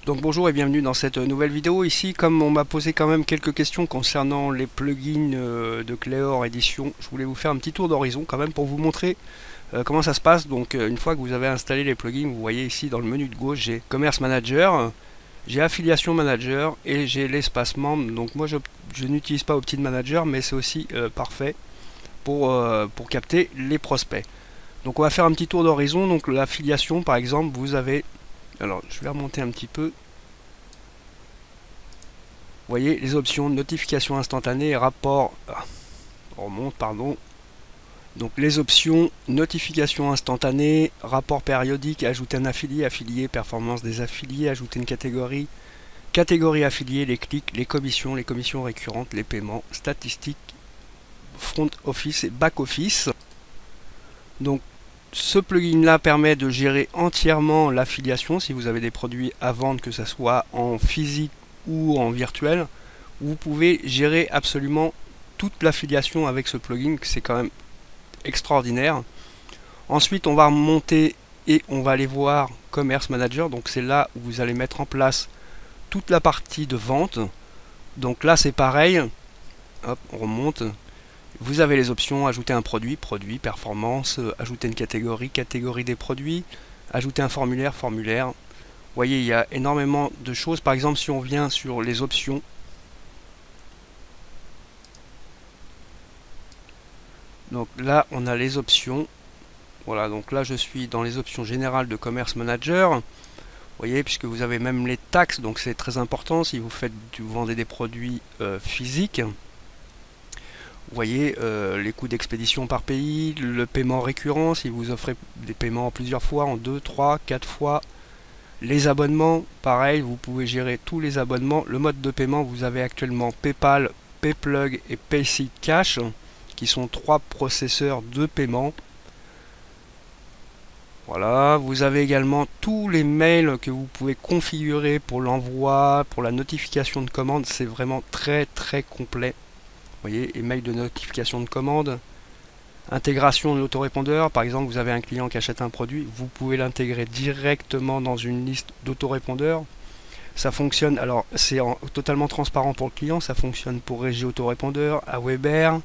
Donc bonjour et bienvenue dans cette nouvelle vidéo. Ici, comme on m'a posé quand même quelques questions concernant les plugins de Cleor Edition, je voulais vous faire un petit tour d'horizon quand même pour vous montrer comment ça se passe. Donc une fois que vous avez installé les plugins, vous voyez ici dans le menu de gauche, j'ai Commerce Manager, j'ai Affiliation Manager et j'ai l'espace membre. Donc moi je n'utilise pas Opt-in Manager, mais c'est aussi parfait pour capter les prospects. Donc on va faire un petit tour d'horizon. Donc l'affiliation par exemple, vous avez... Alors, je vais remonter un petit peu. Vous voyez les options notification instantanée, rapport. On remonte, pardon. Donc, les options notification instantanée, rapport périodique, ajouter un affilié, affilié, performance des affiliés, ajouter une catégorie, catégorie affiliée, les clics, les commissions récurrentes, les paiements, statistiques, front office et back office. Donc, ce plugin là permet de gérer entièrement l'affiliation. Si vous avez des produits à vendre, que ce soit en physique ou en virtuel, vous pouvez gérer absolument toute l'affiliation avec ce plugin. C'est quand même extraordinaire. Ensuite on va remonter et on va aller voir Commerce Manager. Donc c'est là où vous allez mettre en place toute la partie de vente. Donc là c'est pareil. Hop, on remonte. Vous avez les options, ajouter un produit, performance, ajouter une catégorie, catégorie des produits, ajouter un formulaire, formulaire. Vous voyez, il y a énormément de choses. Par exemple, si on vient sur les options, donc là, on a les options. Voilà, donc là, je suis dans les options générales de Commerce Manager. Vous voyez, puisque vous avez même les taxes, donc c'est très important si vous vendez des produits physiques. Vous voyez les coûts d'expédition par pays, le paiement récurrent, si vous offrez des paiements en plusieurs fois, en 2, 3, 4 fois. Les abonnements, pareil, vous pouvez gérer tous les abonnements. Le mode de paiement, vous avez actuellement PayPal, PayPlug et PaySeedCash, qui sont 3 processeurs de paiement. Voilà, vous avez également tous les mails que vous pouvez configurer pour l'envoi, pour la notification de commande. C'est vraiment très complet. Vous voyez, email de notification de commande, intégration de l'autorépondeur. Par exemple, vous avez un client qui achète un produit, vous pouvez l'intégrer directement dans une liste d'autorépondeurs. Ça fonctionne, alors c'est totalement transparent pour le client, ça fonctionne pour Régie Autorépondeur, Aweber.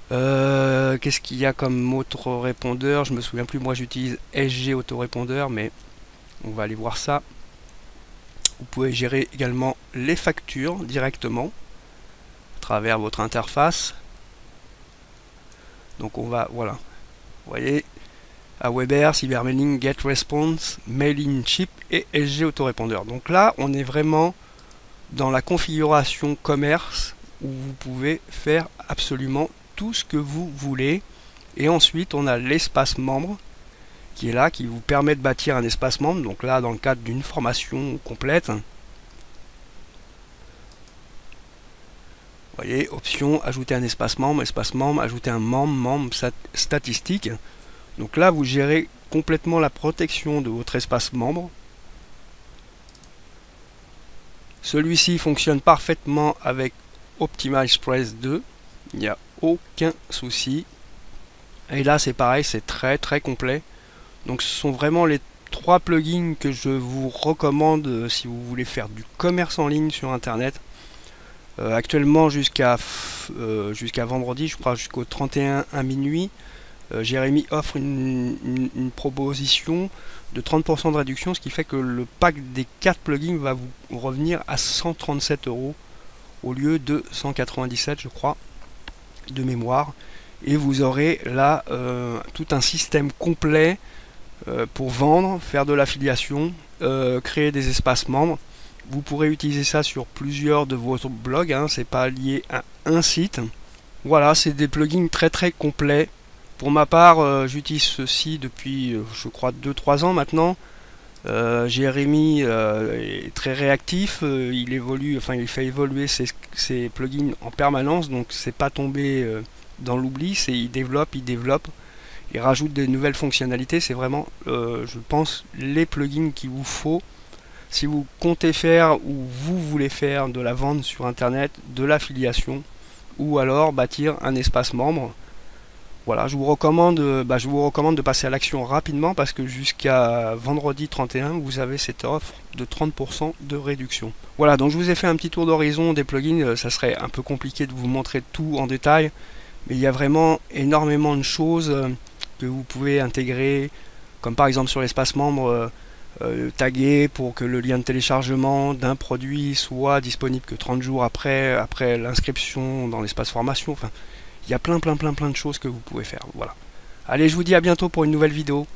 Qu'est-ce qu'il y a comme autorépondeur? Je me souviens plus, moi j'utilise SG Autorépondeur, mais on va aller voir ça. Vous pouvez gérer également les factures directement travers votre interface. Donc on va, voilà, vous voyez, Aweber, Cybermailing, GetResponse, Mailing Chip et SG Autorépondeur. Donc là, on est vraiment dans la configuration commerce où vous pouvez faire absolument tout ce que vous voulez. Et ensuite, on a l'espace membre qui est là, qui vous permet de bâtir un espace membre. Donc là, dans le cadre d'une formation complète, vous voyez, option, ajouter un espace membre, ajouter un membre statistique. Donc là, vous gérez complètement la protection de votre espace membre. Celui-ci fonctionne parfaitement avec OptimizePress 2. Il n'y a aucun souci. Et là, c'est pareil, c'est très complet. Donc ce sont vraiment les 3 plugins que je vous recommande si vous voulez faire du commerce en ligne sur Internet. Actuellement jusqu'à vendredi, je crois jusqu'au 31 à minuit, Jérémy offre une proposition de 30% de réduction, ce qui fait que le pack des 4 plugins va vous revenir à 137 € au lieu de 197, je crois, de mémoire. Et vous aurez là tout un système complet pour vendre, faire de l'affiliation, créer des espaces membres. Vous pourrez utiliser ça sur plusieurs de vos blogs, hein, c'est pas lié à un site. Voilà, c'est des plugins très complets. Pour ma part, j'utilise ceci depuis, je crois, 2-3 ans maintenant. Jérémy est très réactif, il évolue, enfin il fait évoluer ses plugins en permanence, donc c'est pas tombé dans l'oubli, il développe, il rajoute de nouvelles fonctionnalités. C'est vraiment, je pense, les plugins qu'il vous faut si vous comptez faire ou vous voulez faire de la vente sur internet, de l'affiliation, ou alors bâtir un espace membre. Voilà, je vous recommande de passer à l'action rapidement parce que jusqu'à vendredi 31, vous avez cette offre de 30% de réduction. Voilà, donc je vous ai fait un petit tour d'horizon des plugins. Ça serait un peu compliqué de vous montrer tout en détail, mais il y a vraiment énormément de choses que vous pouvez intégrer, comme par exemple sur l'espace membre, taguer pour que le lien de téléchargement d'un produit soit disponible que 30 jours après l'inscription dans l'espace formation. Enfin, il y a plein de choses que vous pouvez faire. Voilà. Allez, je vous dis à bientôt pour une nouvelle vidéo.